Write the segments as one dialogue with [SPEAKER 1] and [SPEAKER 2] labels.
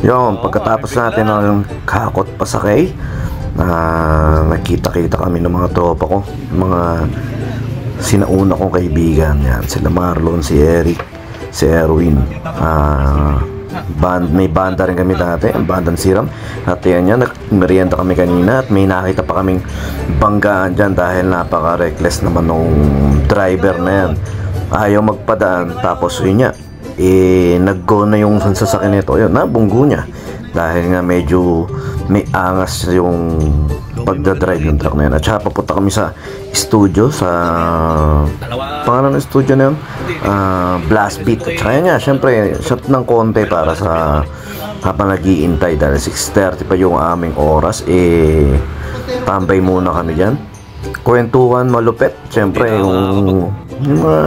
[SPEAKER 1] Yung pagkatapos natin ng kakot pasakay, nakita-kita kami ng mga tropa ko, mga sinauna kong kaibigan. Yan, sila Marlon, si Eric, si Erwin. May banda rin kami dati, ang bandang Siram. At yan yan, nagmerienda kami kanina at may nakita pa kaming banggaan dyan dahil napaka-reckless naman nung driver na yan. Ayaw magpadaan, tapos yun niya, nag-go na yung sasakyan nito. Yun, nabunggo niya dahil nga medyo may angas yung pagdadrive yung truck na yun. At saka papunta kami sa studio, sa pangalan ng studio na yun, Blast Beat. At saka yan nga, syempre shot ng konti para sa habang nag-iintay dahil 6:30 pa yung aming oras. Tambay muna kami dyan, kwentuhan malupet. Syempre yung mga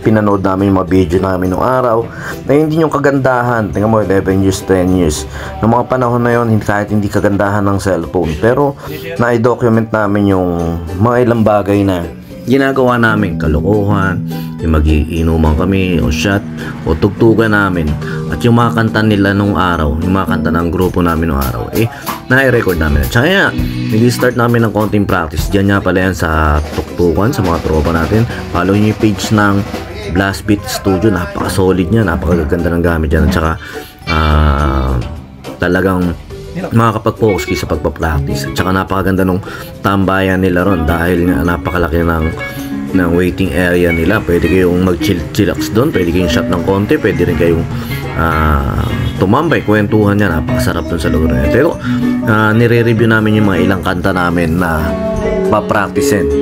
[SPEAKER 1] pinanood namin, yung mga video namin nung araw na hindi yung kagandahan. Tingnan mo, 11 years, 10 years noong mga panahon na yun, kahit hindi kagandahan ng cellphone, pero na-document namin yung mga ilang bagay na ginagawa namin, kalokohan, yung mag-iinuman kami o shot o tugtugan namin, at yung mga kanta nila nung araw, yung mga kanta ng grupo namin nung araw, na-record namin. At saka nag-start namin ng konting practice. Diyan nga pala yan sa tuktukan, sa mga tropa natin. Follow nyo yung page ng Blast Beat Studio, napaka-solid niya, napakaganda ng gamit dyan. At saka talagang makakapag-focus kayo sa pagpa-practice. At saka napakaganda nung tambayan nila ron dahil nga napakalaki ng waiting area nila. Pwede kayong mag-chillax doon, pwede kayong shot ng konti, pwede rin kayong tumambay, kwentuhan niya, napakasarap dun sa lugar na yun. Pero nire-review namin yung mga ilang kanta namin na pa-practicein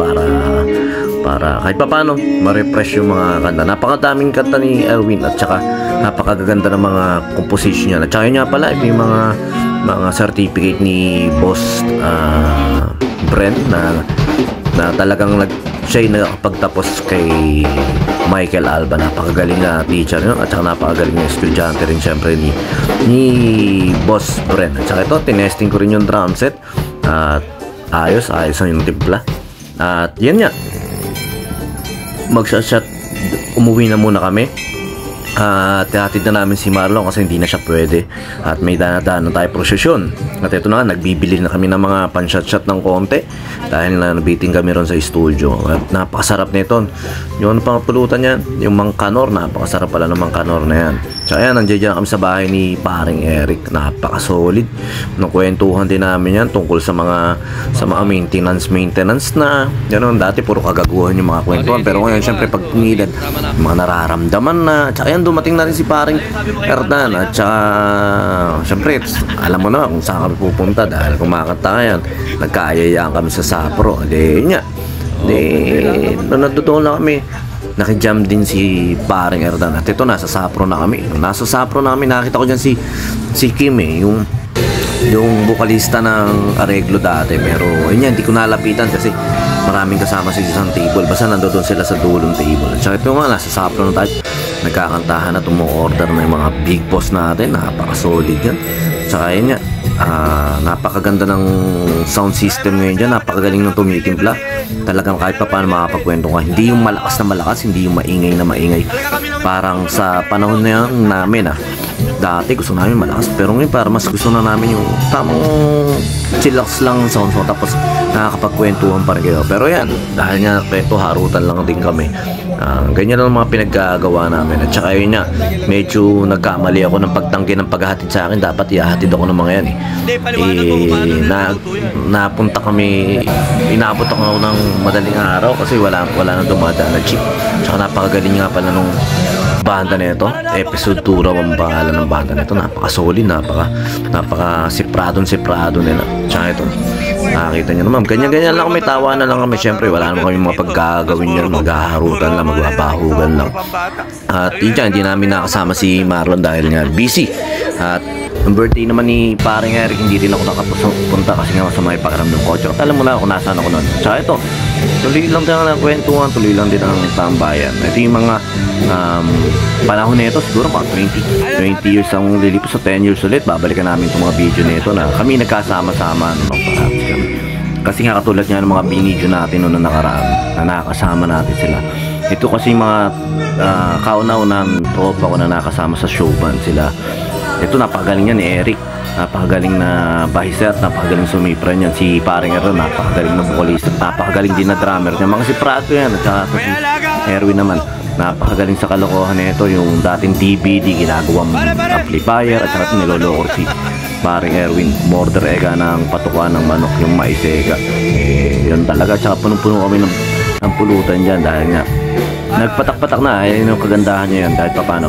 [SPEAKER 1] para kahit pa paano ma-refresh yung mga kanta. Napakadaming kanta ni Erwin at saka napakaganda ng mga composition niya. At saka yun nga pala, yung mga certificate ni Boss Brent na talagang siya yung nakapagtapos kay Michael Alba. Napakagaling na teacher yun, at saka napakagaling na estudyante rin syempre ni Boss Brent. At saka ito, tinesting ko rin yung drum set at ayos yung timpla. At yan nga, mag-shot, umuwi na muna kami. Tihatid na namin si Marlon kasi hindi na siya pwede at may daan-daan na tayo prosesyon. At ito na, nagbibili na kami ng mga pan-shot-shot ng konti dahil nabiting kami ron sa studio. At napakasarap nito. Yung pang pulutan yan, yung mangkanor, napakasarap pala ng mangkanor na yan. Tsaka yan, nandiyan kami sa bahay ni paring Eric, napakasolid. Nakwentuhan din namin yan tungkol sa mga maintenance na gano'n. Dati puro kagaguhan yung mga kwentuhan, pero ngayon syempre pag nilad, mga nararamdaman na. Tsaka yan, dumating na rin si paring Erdan. At saka syempre alam mo na kung saan kami pupunta dahil kumakanta yan, nagkaayayaan kami sa Sapro. Yun nga, nung natutunan na kami, nakijam din si paring Erdan. At ito, nasa Sapro na kami. Nasa Sapro na kami, nakita ko dyan si Kim, yung vocalista ng Areglo dati. Pero yun yan, hindi ko nalapitan kasi maraming kasama sa isang table. Basta nandoon sila sa dulong table. At saka ito nga, nasa Sapro na tayo, nagkakantahan at umu-order na yung mga big boss natin. Napaka-solid yan. Tsaka yun nga, napakaganda ng sound system ngayon dyan, napakagaling ng tumitimpla. Talagang kahit pa paano makapagkwento ka, hindi yung malakas na malakas, hindi yung maingay na maingay. Parang sa panahon na yan namin dati gusto namin malakas, pero ngayon parang mas gusto na namin yung tamang chillax lang sound, tapos nakakapagkwentuhan pa rin kayo. Pero yan, dahil nga kwento, harutan lang din kami. Ganyan lang mga pinaggagawa namin. At saka yun nga, medyo nagkamali ako ng pagtanggi ng paghahatid sa akin. Dapat ihahatid ako ng mga yan napunta kami, inabot ako ng madaling araw kasi wala nang dumadaan na jeep. Tsaka napakagaling nga pala nung banda nito. Episode 2 raw ang pangalan ng banda nito. Napaka-solid, napaka-siprado nila. Tsaka ito, nakakita nyo naman, ganyan lang kami, tawa na lang kami. Siyempre wala naman kami mga paggagawin yan, maghaharutan lang, magpapahugan lang. At yun dyan, hindi namin nakasama si Marlon dahil nga busy. At ang birthday naman ni paring Eric, hindi rin ako nakapunta kasi nga sa may pakiramdam ko. Tsaka alam mo na kung nasaan ako nun. Tsaka ito, tuloy lang din ang kwentuhan, tuloy lang din ang tambayan. Ito yung mga panahon na ito, siguro mga 20 years ang lilipas sa 10 years ulit. Babalikan namin itong mga video na ito na kami nagkasama-sama. Kasi nga katulad nga ng mga binidyo natin noong nakaraan na nakakasama natin sila. Ito kasi mga kauna-unang tropa ko na nakasama sa showband, sila Ito napakagaling yan ni Eric. Napakagaling na bahiser, napakagaling sumipra niyan. Si paring Erwin, napakagaling na vocalist, napakagaling din na drummer niya. Mga si Prato yan, at saka si Erwin naman, napakagaling sa kalokohan nito. Yung dating DVD, ginagawang amplifier, at saka nilolokor si paring Erwin. Border ega ng patukuan ng manok, yung mais ega. Yun talaga, at saka punong-puno kami ng pulutan dyan dahil nga nagpatak-patak na, yung kagandahan niya yan dahil paano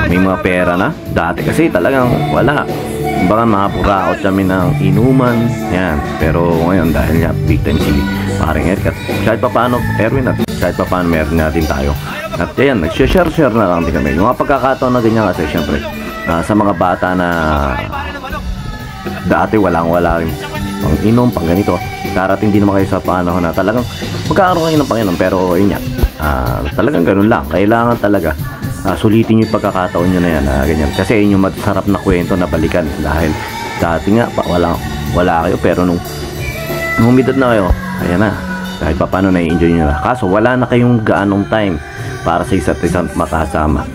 [SPEAKER 1] may mga pera na. Dati kasi talagang wala, baka makapuraot kami ng inuman yan, pero ngayon dahil nga big time si paring Eric at kahit paano Erwin, at kahit paano meron natin tayo, at yan nag-share na lang din kami yung mga pagkakataon na ganyan. Kasi syempre sa mga bata na dati wala rin pang inom, pang ganito, darating din naman kayo sa panahon na talagang magkakaroon kayo ng Panginoon. Pero yun yan, talagang ganun lang, kailangan talaga sulitin yung pagkakataon nyo na yan, ganyan. Kasi yun yung masarap na kwento na balikan. Dahil dati nga wala kayo, pero nung umidad na kayo, ayan na, kahit pa paano na-enjoy nyo na. Kaso wala na kayong gaanong time para sa isa't isang makasama.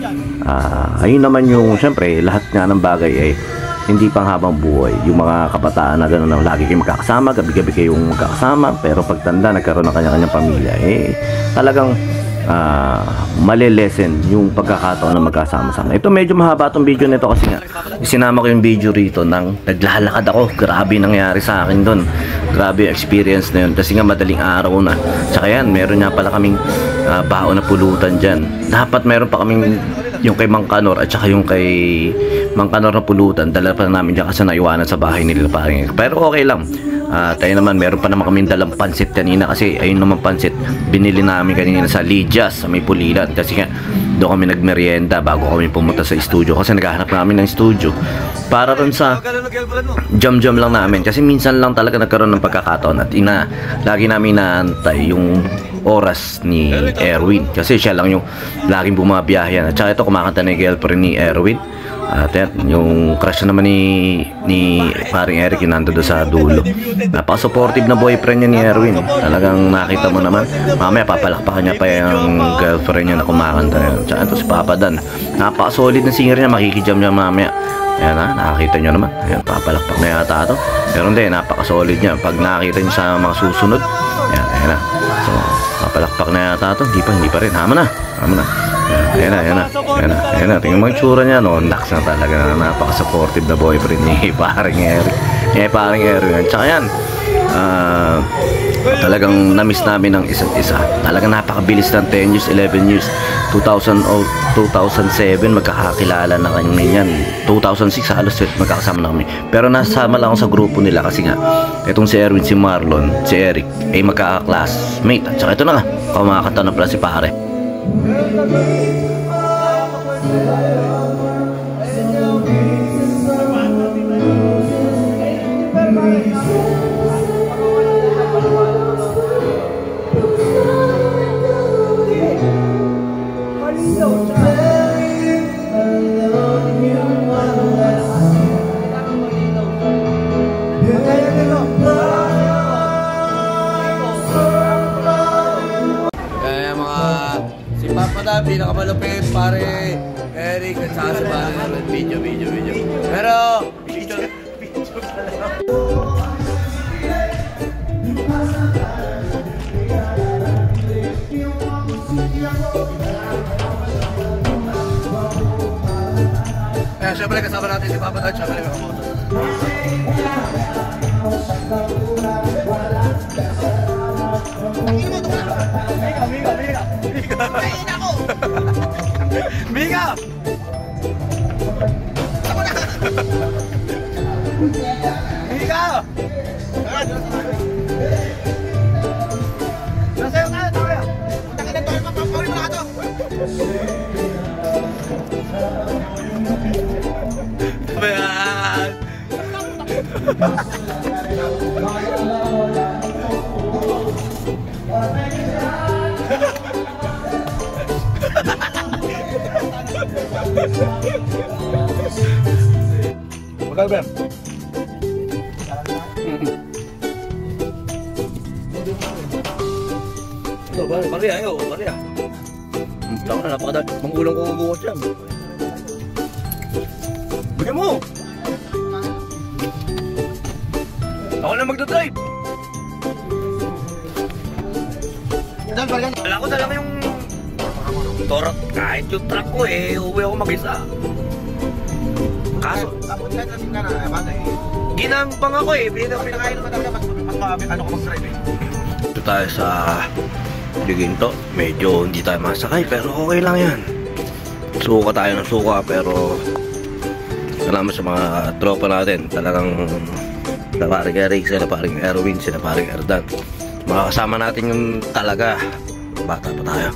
[SPEAKER 1] Ayun naman yung syempre lahat nga ng bagay hindi pang habang buhay. Yung mga kabataan na gano'n na lagi kayong magkakasama, gabi-gabi kayong magkakasama, pero pagtanda nagkaroon ng kanya-kanyang pamilya, talagang malilesen yung pagkakataon na magkasama-sama. Ito medyo mahaba itong video nito kasi nga isinama ko yung video rito nang naglalakad ako. Grabe nangyari sa akin doon, grabe yung experience na yun kasi nga madaling araw na. Tsaka yan, meron nga pala kaming baon na pulutan dyan. Dapat meron pa kaming yung kay Mang Kanor at saka yung kay Mang Kanor na pulutan, dala pa namin dyan kasi naiwanan sa bahay nila paring. Pero okay lang. Tayo naman, meron pa naman kaming dalang pansit kanina kasi ayun naman pansit binili namin kanina sa Lydia's sa may Pulilan kasi nga doon kami nagmerienda bago kami pumunta sa studio kasi naghahanap namin ng studio para ron sa jam lang namin kasi minsan lang talaga nagkaroon ng pagkakataon at lagi namin naantay yung oras ni Erwin kasi siya lang yung laging bumabiyahe at saka ito kumakanta na yung girlfriend ni Erwin. At yung crush naman ni paring Eric yung nando doon sa dulo. Napaka-supportive na boyfriend niya ni Erwin. Talagang nakita mo naman. Mamaya papalakpakan niya pa yung girlfriend niya na kumakanta na yun. Tsaka ito si Papa Dan. Napaka-solid na singer niya. Makikijam niya mamaya. Ayan na, nakakita niyo naman. Ayan, papalakpak na yata ito. Pero hindi, napaka-solid niya. Pag nakakita niyo sa mga susunod, ayan na. So, papalakpak na yata ito. Hindi pa rin. Hama na. Ayan na. Tingnan mo yung tsura niya, no? Naks na talaga. Napaka-supportive na boyfriend ni paring Eric. Paring Eric. Tsaka yan, talagang na-miss namin ng isa't isa. Talagang napakabilis ng 10 years, 11 years. 2007, magkakakilala na kami yan. 2006, halos magkakasama na kami. Pero nasama lang ako sa grupo nila kasi nga, itong si Erwin, si Marlon, si Eric, ay magkaka-classmate. At saka ito na nga, kumakanta na pala si pare.
[SPEAKER 2] Pinakamalupit pare Eric at saka si pare video. Pero video syempre kasama natin si Papa Dan, syempre may kamoto. Mika! Mika! Nasayo ka! Tayo! Punta ka na tayo! Papapawin mo na ka to! Bayan! Bakal Ben. Ito, Maria, ayo, Maria. Tama na, napakadami. Mangulang ko bukas yan.
[SPEAKER 1] Bilisan mo! Ako na magdadrive!
[SPEAKER 2] Idol, balikan.
[SPEAKER 1] Wala ko talaga yung torot. Kahit yung truck ko eh, uwi ako mag-isa. Kaso,
[SPEAKER 2] Tapos ka na, bagay.
[SPEAKER 1] ginambang ako eh.
[SPEAKER 2] Pinakain naman talaga, ano ko mag-drive eh.
[SPEAKER 1] Ito tayo sa Liginto. Medyo hindi tayo masakay pero okay lang yan. Suka tayo ng suka pero salamat sa mga tropa natin. Talagang sila paring Eric, sila paring Erwin, sila paring Erdan. Makakasama natin yung talaga. Bata pa tayo.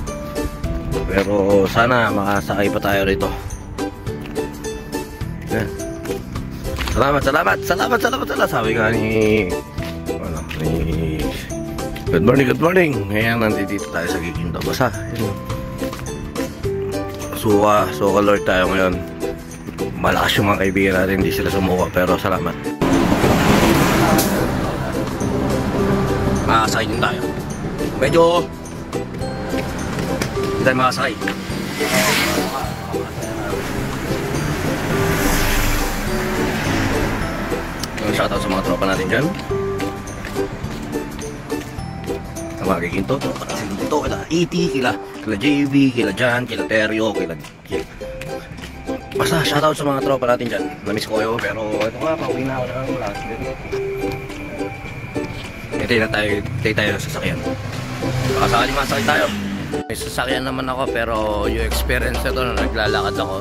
[SPEAKER 1] Pero sana makasakay pa tayo rito. Yan. Salamat. Sabi nga ni good morning. Ngayon nandito tayo sa Giginto. Basta suka lord tayo ngayon. Malakas yung mga kaibigan natin, hindi sila sumuka pero salamat. Makasakay din tayo. Medyo hindi tayo makasakay. Shoutout sa mga tropa natin dyan. Sa mga Giginto, kila E.T., kila JV, kila Jan, kila Terrio, kila basta shoutout sa mga tropa natin dyan. Namiss ko kayo pero ito nga, pauwi na ako ng last day. Ito tayo sa sasakyan. Baka sakali masakit tayo. May sasakyan naman ako pero yung experience ito na naglalakad ako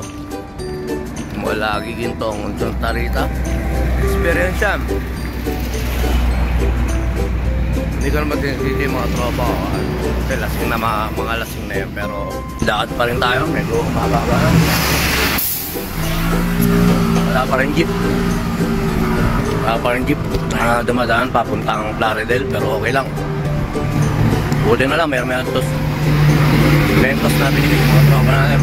[SPEAKER 1] mula Giginto hanggang Santa Rita. Experience yan. Hindi ko naman tinititi yung mga tropa ko. Kasi lasing na mga lasing na yun. Pero lakad pa rin tayo. Medyo mababa na. Wala pa rin jeep. Dumadaan papuntang Plaridel. Pero okay lang. Buti na lang. Mayroon lentos na binibig yung mga tropa natin.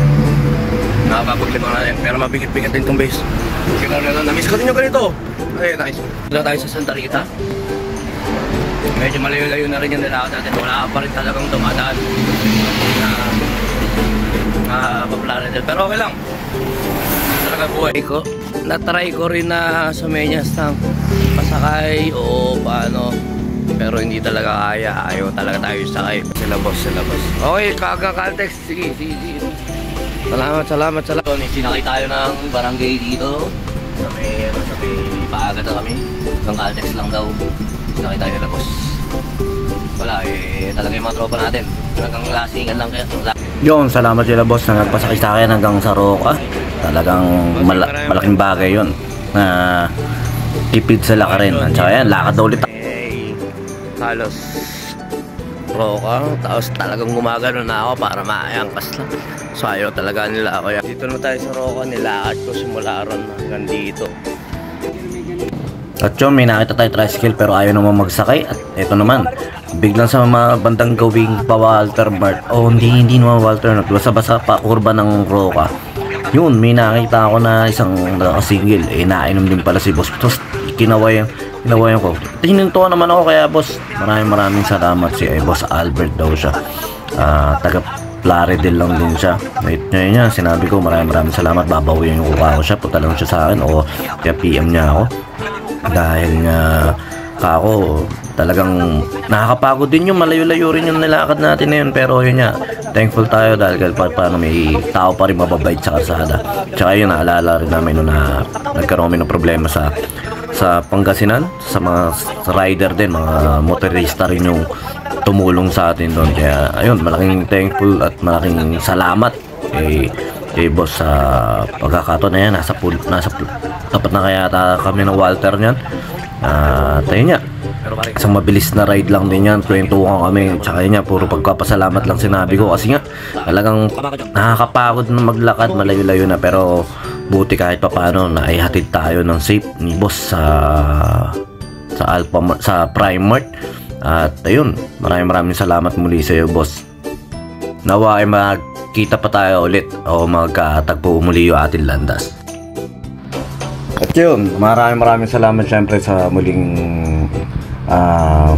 [SPEAKER 1] Nakapaglimang natin. Pero mabigit-bigit din itong base. Kaya na na-miss ko din yung ganito. Okay, nice. Wala tayo sa Santa Rita. Medyo malayo-layo na rin yung nilakad natin. Wala pa rin talagang dumadaan na pa-Plaridel. Pero okay lang. Talaga buhay ko. Na-try ko rin na sa Menyas ng pasakay o paano. Pero hindi talaga kaya. Ayaw talaga tayo sakay. Sila boss. Okay, Caltex. Sige. Salamat. Sinakay tayo ng barangay dito. Sa may paaga na kami. Hanggang Caltex lang daw. Sinakay tayo nila boss. Wala talaga yung mga tropa natin. Talagang lasingan lang kaya. Yun, salamat sila boss na nagpasakay sa akin hanggang sa Roca. Talagang malaking bagay yun. Na tipid sa lakarin. At saka yan, lakad na ulit. Halos Roca. Tapos talagang gumagano na ako para maayangkas lang. So ayaw talaga nila ako. Dito na tayo sa Roca. Nilakad ko simula ron hanggang dito. At yun, may nakita tayo tricycle pero ayaw naman magsakay. At ito naman, biglang sa mga bandang gawing pa Walter Mart. Hindi naman Walter. Nagbasa-basa pa kurba ng Roca. Yun, may nakita ako na isang nakasingle. Nainom din pala si boss. Tapos kinawayan ko. Hinintuan naman ako kaya boss. Maraming salamat si boss Albert daw siya. Taga Plaridel lang din siya. Ngayon niya, sinabi ko maraming salamat. Babawiin yung kuha ko siya. Punta lang siya sa akin o kaya PM niya ako. Dahil nga ako talagang nakakapagod din yung malayo-layo rin yung nilakad natin na yun. Pero yun nga, thankful tayo dahil paano may tao pa rin mababait sa kalsada. Tsaka yun, naalala rin namin na nagkaroon kami ng problema sa Pangasinan, sa mga rider din, mga motorista rin yung tumulong sa atin doon. Kaya ayun, malaking thankful at malaking salamat kay boss sa pagkakataon na yan. Nasa dapat na kaya kami ng Walter niyan. Tayo niya. Isang mabilis na ride lang din yan. Kwentuhan kami. Tsaka niya, puro pagpapasalamat lang sinabi ko. Kasi nga, talagang nakakapagod na maglakad. Malayo-layo na. Pero buti kahit papano na ihatid tayo ng safe ni boss sa Primart. At ayun, maraming salamat muli sa iyo boss. Nawa ay magkita pa tayo ulit o magkatagpo muli yung ating landas. At yun, maraming salamat syempre sa muling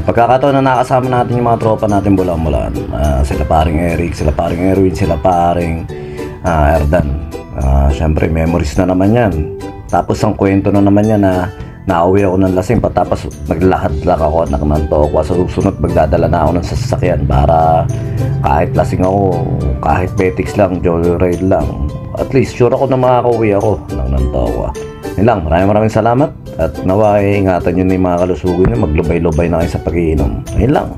[SPEAKER 1] pagkakataon na nakasama natin yung mga tropa natin bulan-bulan. Sila paring Eric, sila paring Erwin, sila paring Erdan. Syempre memories na naman yan. Tapos ang kwento na naman niya na nauwi ako ng lasing tapos naglakad lang ako ng Tokwa. Sa susunod magdadala na ako ng sasakyan para kahit lasing ako, kahit betix lang, joyride lang, at least sure ako na makakauwi ako ng Tokwa. Yun lang, maraming salamat at nawa ingatan nyo na yung mga kalusugan nyo, maglubay-lubay na kayo sa pag-iinom. Yun lang.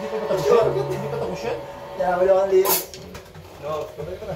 [SPEAKER 3] Hindi pa tapos yan. Hindi pa tapos yan.
[SPEAKER 2] Kaya wala kang liit.
[SPEAKER 3] No, patay ka na.